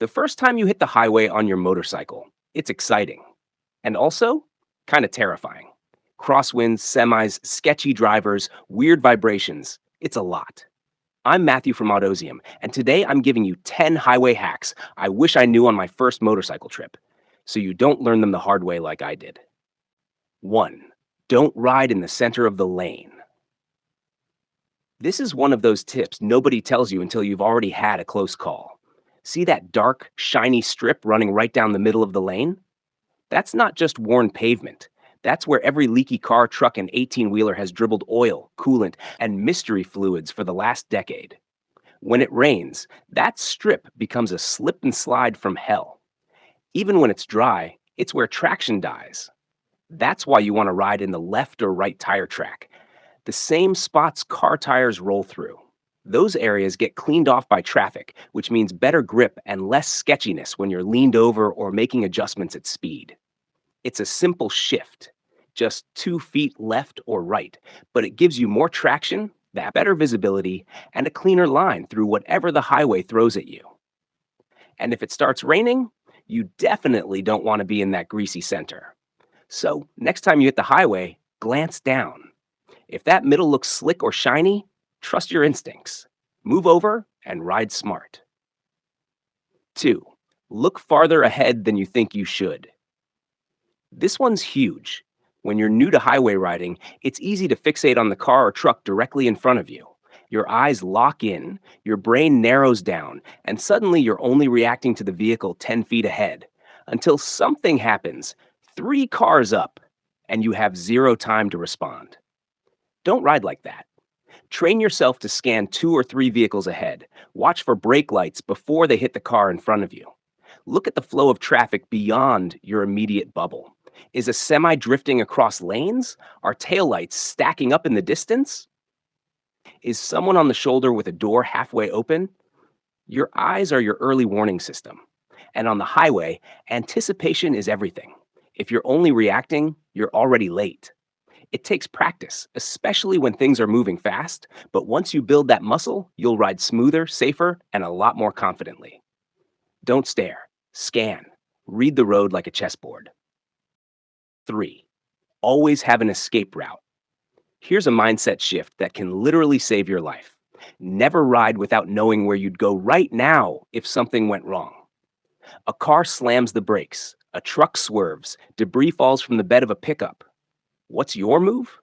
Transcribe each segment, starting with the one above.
The first time you hit the highway on your motorcycle, it's exciting and also kind of terrifying. Crosswinds, semis, sketchy drivers, weird vibrations. It's a lot. I'm Matthew from Autozium, and today I'm giving you 10 highway hacks I wish I knew on my first motorcycle trip, so you don't learn them the hard way like I did. 1. Don't ride in the center of the lane. This is one of those tips nobody tells you until you've already had a close call. See that dark, shiny strip running right down the middle of the lane? That's not just worn pavement. That's where every leaky car, truck, and 18-wheeler has dribbled oil, coolant, and mystery fluids for the last decade. When it rains, that strip becomes a slip and slide from hell. Even when it's dry, it's where traction dies. That's why you want to ride in the left or right tire track, the same spots car tires roll through. Those areas get cleaned off by traffic, which means better grip and less sketchiness when you're leaned over or making adjustments at speed. It's a simple shift, just 2 feet left or right, but it gives you more traction, that better visibility, and a cleaner line through whatever the highway throws at you. And if it starts raining, you definitely don't want to be in that greasy center. So next time you hit the highway, glance down. If that middle looks slick or shiny, trust your instincts. Move over and ride smart. 2. Look farther ahead than you think you should. This one's huge. When you're new to highway riding, it's easy to fixate on the car or truck directly in front of you. Your eyes lock in, your brain narrows down, and suddenly you're only reacting to the vehicle 10 feet ahead. Until something happens, 3 cars up, and you have zero time to respond. Don't ride like that. Train yourself to scan 2 or 3 vehicles ahead. Watch for brake lights before they hit the car in front of you. Look at the flow of traffic beyond your immediate bubble. Is a semi drifting across lanes? Are taillights stacking up in the distance? Is someone on the shoulder with a door halfway open? Your eyes are your early warning system. And on the highway, anticipation is everything. If you're only reacting, you're already late. It takes practice, especially when things are moving fast, but once you build that muscle, you'll ride smoother, safer, and a lot more confidently. Don't stare. Scan. Read the road like a chessboard. 3. Always have an escape route. Here's a mindset shift that can literally save your life. Never ride without knowing where you'd go right now if something went wrong. A car slams the brakes, a truck swerves, debris falls from the bed of a pickup. What's your move?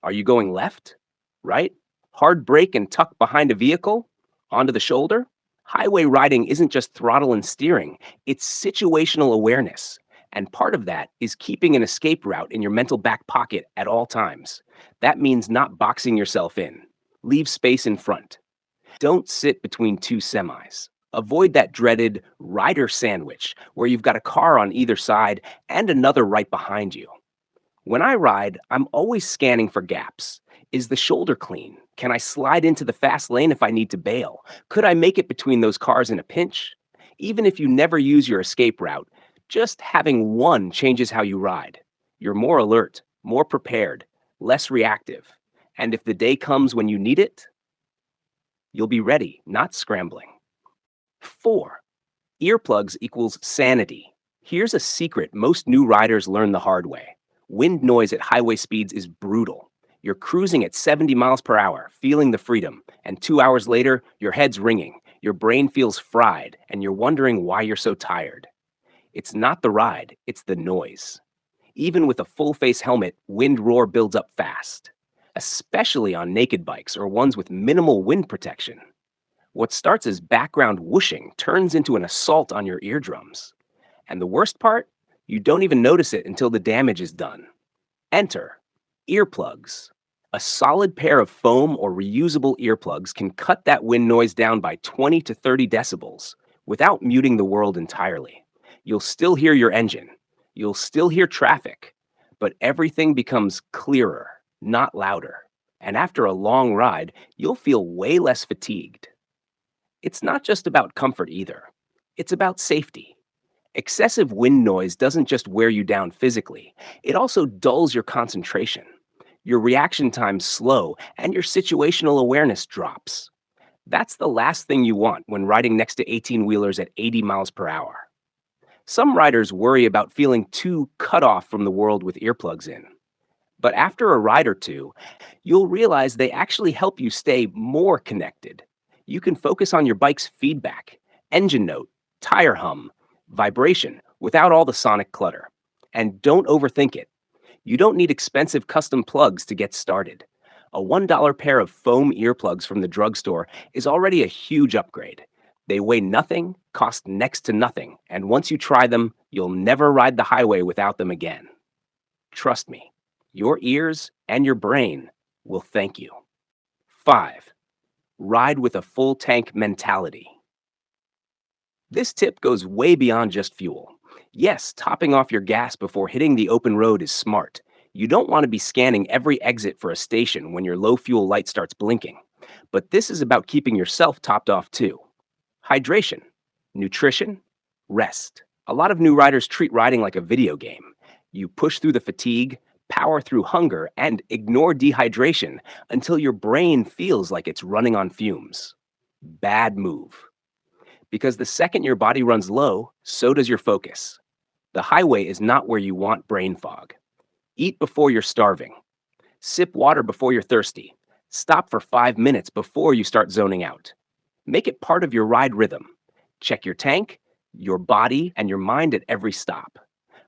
Are you going left? Right? Hard brake and tuck behind a vehicle? Onto the shoulder? Highway riding isn't just throttle and steering, it's situational awareness. And part of that is keeping an escape route in your mental back pocket at all times. That means not boxing yourself in. Leave space in front. Don't sit between 2 semis. Avoid that dreaded rider sandwich where you've got a car on either side and another right behind you. When I ride, I'm always scanning for gaps. Is the shoulder clean? Can I slide into the fast lane if I need to bail? Could I make it between those cars in a pinch? Even if you never use your escape route, just having one changes how you ride. You're more alert, more prepared, less reactive. And if the day comes when you need it, you'll be ready, not scrambling. 4. Earplugs equals sanity. Here's a secret most new riders learn the hard way. Wind noise at highway speeds is brutal. You're cruising at 70 miles per hour, feeling the freedom, and 2 hours later, your head's ringing, your brain feels fried, and you're wondering why you're so tired. It's not the ride, it's the noise. Even with a full-face helmet, wind roar builds up fast, especially on naked bikes or ones with minimal wind protection. What starts as background whooshing turns into an assault on your eardrums. And the worst part? You don't even notice it until the damage is done. Enter earplugs. A solid pair of foam or reusable earplugs can cut that wind noise down by 20 to 30 decibels without muting the world entirely. You'll still hear your engine. You'll still hear traffic, but everything becomes clearer, not louder. And after a long ride, you'll feel way less fatigued. It's not just about comfort either. It's about safety. Excessive wind noise doesn't just wear you down physically, it also dulls your concentration. Your reaction times slow and your situational awareness drops. That's the last thing you want when riding next to 18 wheelers at 80 miles per hour. Some riders worry about feeling too cut off from the world with earplugs in. But after a ride or two, you'll realize they actually help you stay more connected. You can focus on your bike's feedback, engine note, tire hum, vibration without all the sonic clutter. And don't overthink it. You don't need expensive custom plugs to get started. A $1 pair of foam earplugs from the drugstore is already a huge upgrade. They weigh nothing, cost next to nothing, and once you try them, you'll never ride the highway without them again. Trust me, your ears and your brain will thank you. 5. Ride with a full tank mentality. This tip goes way beyond just fuel. Yes, topping off your gas before hitting the open road is smart. You don't want to be scanning every exit for a station when your low fuel light starts blinking. But this is about keeping yourself topped off too. Hydration, nutrition, rest. A lot of new riders treat riding like a video game. You push through the fatigue, power through hunger, and ignore dehydration until your brain feels like it's running on fumes. Bad move. Because the second your body runs low, so does your focus. The highway is not where you want brain fog. Eat before you're starving. Sip water before you're thirsty. Stop for 5 minutes before you start zoning out. Make it part of your ride rhythm. Check your tank, your body, and your mind at every stop.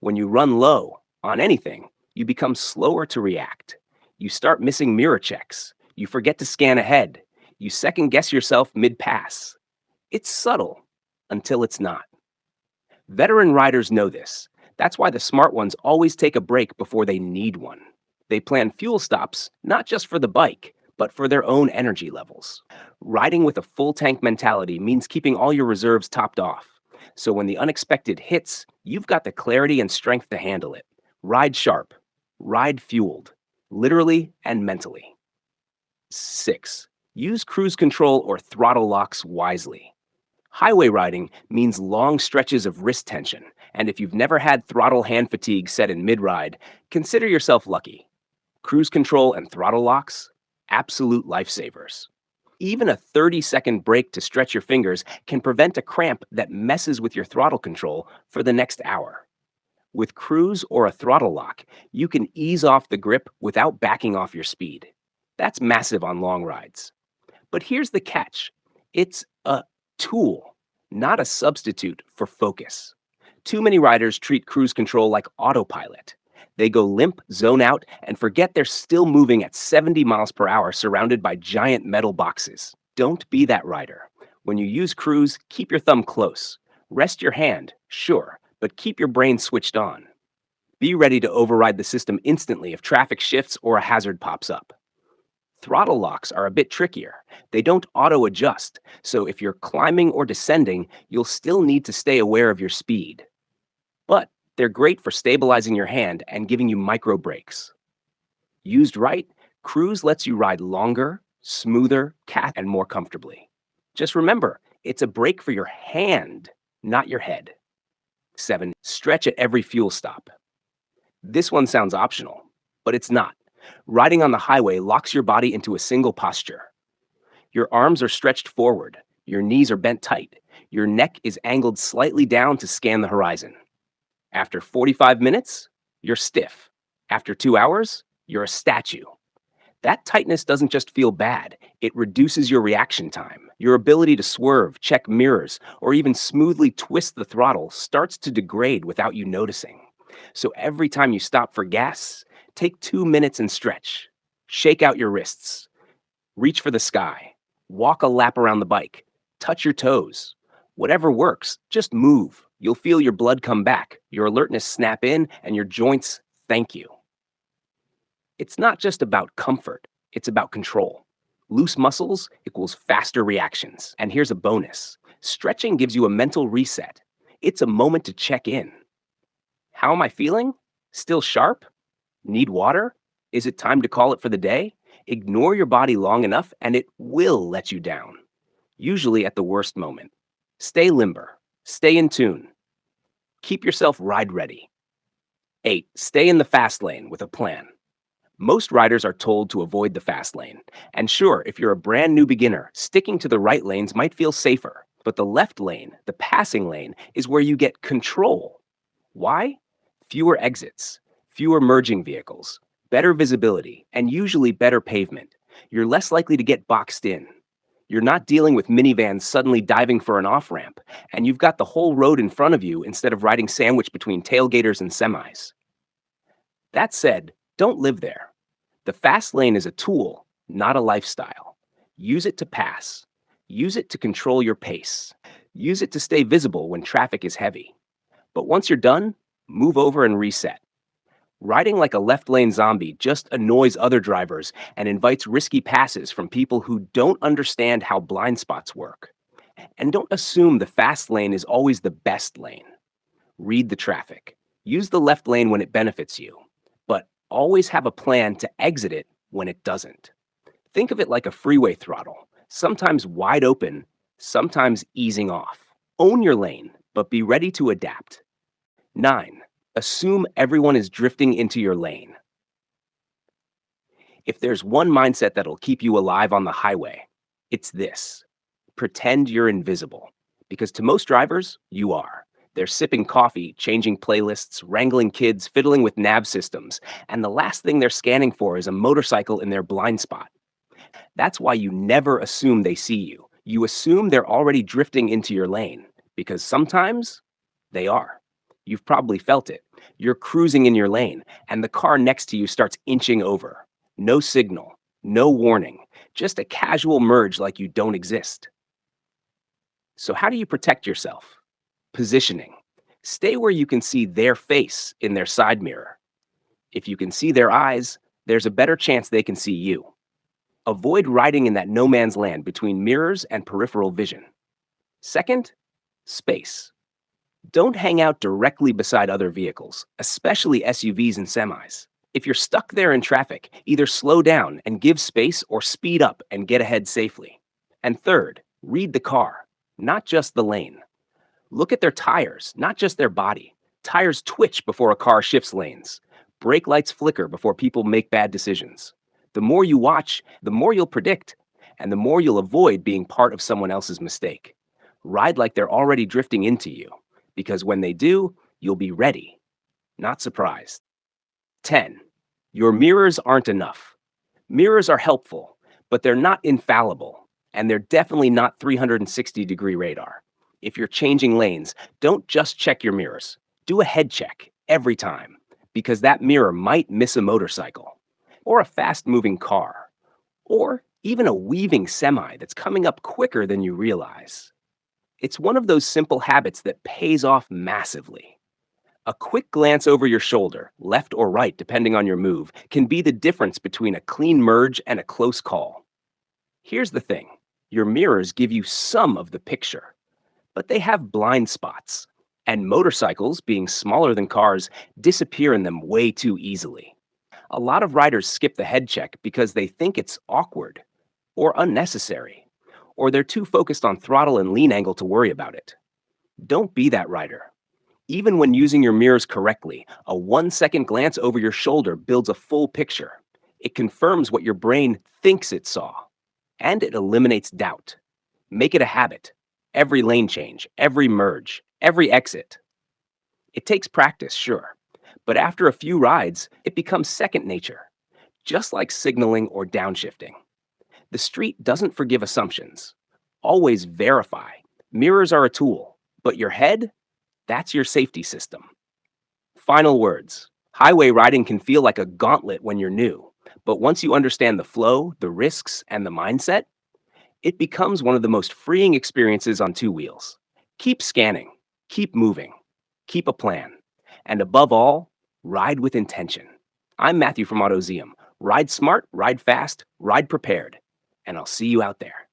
When you run low on anything, you become slower to react. You start missing mirror checks. You forget to scan ahead. You second guess yourself mid pass. It's subtle until it's not. Veteran riders know this. That's why the smart ones always take a break before they need one. They plan fuel stops not just for the bike, but for their own energy levels. Riding with a full tank mentality means keeping all your reserves topped off. So when the unexpected hits, you've got the clarity and strength to handle it. Ride sharp, ride fueled, literally and mentally. 6. Use cruise control or throttle locks wisely. Highway riding means long stretches of wrist tension, and if you've never had throttle hand fatigue set in mid-ride, consider yourself lucky. Cruise control and throttle locks, absolute lifesavers. Even a 30-second break to stretch your fingers can prevent a cramp that messes with your throttle control for the next hour. With cruise or a throttle lock, you can ease off the grip without backing off your speed. That's massive on long rides. But here's the catch. It's a tool, not a substitute for focus. Too many riders treat cruise control like autopilot. They go limp, zone out, and forget they're still moving at 70 miles per hour surrounded by giant metal boxes. Don't be that rider. When you use cruise, keep your thumb close. Rest your hand, sure, but keep your brain switched on. Be ready to override the system instantly if traffic shifts or a hazard pops up. Throttle locks are a bit trickier. They don't auto-adjust, so if you're climbing or descending, you'll still need to stay aware of your speed. But they're great for stabilizing your hand and giving you micro breaks. Used right, cruise lets you ride longer, smoother, and more comfortably. Just remember, it's a break for your hand, not your head. 7. Stretch at every fuel stop. This one sounds optional, but it's not. Riding on the highway locks your body into a single posture. Your arms are stretched forward, your knees are bent tight, your neck is angled slightly down to scan the horizon. After 45 minutes, you're stiff. After 2 hours, you're a statue. That tightness doesn't just feel bad, it reduces your reaction time. Your ability to swerve, check mirrors, or even smoothly twist the throttle starts to degrade without you noticing. So every time you stop for gas, take 2 minutes and stretch. Shake out your wrists. Reach for the sky. Walk a lap around the bike. Touch your toes. Whatever works, just move. You'll feel your blood come back, your alertness snap in, and your joints thank you. It's not just about comfort, it's about control. Loose muscles equals faster reactions. And here's a bonus. Stretching gives you a mental reset. It's a moment to check in. How am I feeling? Still sharp? Need water? Is it time to call it for the day? Ignore your body long enough and it will let you down, usually at the worst moment. Stay limber. Stay in tune. Keep yourself ride ready. 8. Stay in the fast lane with a plan. Most riders are told to avoid the fast lane. And sure, if you're a brand new beginner, sticking to the right lanes might feel safer. But the left lane, the passing lane, is where you get control. Why? Fewer exits, fewer merging vehicles, better visibility, and usually better pavement. You're less likely to get boxed in. You're not dealing with minivans suddenly diving for an off ramp, and you've got the whole road in front of you instead of riding sandwiched between tailgaters and semis. That said, don't live there. The fast lane is a tool, not a lifestyle. Use it to pass. Use it to control your pace. Use it to stay visible when traffic is heavy. But once you're done, move over and reset. Riding like a left lane zombie just annoys other drivers and invites risky passes from people who don't understand how blind spots work. And don't assume the fast lane is always the best lane. Read the traffic. Use the left lane when it benefits you, but always have a plan to exit it when it doesn't. Think of it like a freeway throttle, sometimes wide open, sometimes easing off. Own your lane, but be ready to adapt. 9. Assume everyone is drifting into your lane. If there's one mindset that'll keep you alive on the highway, it's this: pretend you're invisible. Because to most drivers, you are. They're sipping coffee, changing playlists, wrangling kids, fiddling with nav systems, and the last thing they're scanning for is a motorcycle in their blind spot. That's why you never assume they see you. You assume they're already drifting into your lane, because sometimes they are. You've probably felt it. You're cruising in your lane, and the car next to you starts inching over. No signal, no warning, just a casual merge like you don't exist. So, how do you protect yourself? Positioning. Stay where you can see their face in their side mirror. If you can see their eyes, there's a better chance they can see you. Avoid riding in that no man's land between mirrors and peripheral vision. Second, space. Don't hang out directly beside other vehicles, especially SUVs and semis. If you're stuck there in traffic, either slow down and give space or speed up and get ahead safely. And third, read the car, not just the lane. Look at their tires, not just their body. Tires twitch before a car shifts lanes. Brake lights flicker before people make bad decisions. The more you watch, the more you'll predict, and the more you'll avoid being part of someone else's mistake. Ride like they're already drifting into you, because when they do, you'll be ready, not surprised. 10. Your mirrors aren't enough. Mirrors are helpful, but they're not infallible, and they're definitely not 360-degree radar. If you're changing lanes, don't just check your mirrors. Do a head check every time, because that mirror might miss a motorcycle, or a fast-moving car, or even a weaving semi that's coming up quicker than you realize. It's one of those simple habits that pays off massively. A quick glance over your shoulder, left or right depending on your move, can be the difference between a clean merge and a close call. Here's the thing: your mirrors give you some of the picture, but they have blind spots, and motorcycles, being smaller than cars, disappear in them way too easily. A lot of riders skip the head check because they think it's awkward or unnecessary, or they're too focused on throttle and lean angle to worry about it. Don't be that rider. Even when using your mirrors correctly, a 1-second glance over your shoulder builds a full picture. It confirms what your brain thinks it saw, and it eliminates doubt. Make it a habit. Every lane change, every merge, every exit. It takes practice, sure, but after a few rides, it becomes second nature, just like signaling or downshifting. The street doesn't forgive assumptions. Always verify. Mirrors are a tool, but your head, that's your safety system. Final words. Highway riding can feel like a gauntlet when you're new, but once you understand the flow, the risks, and the mindset, it becomes one of the most freeing experiences on two wheels. Keep scanning, keep moving, keep a plan, and above all, ride with intention. I'm Matthew from Autozium. Ride smart, ride fast, ride prepared, and I'll see you out there.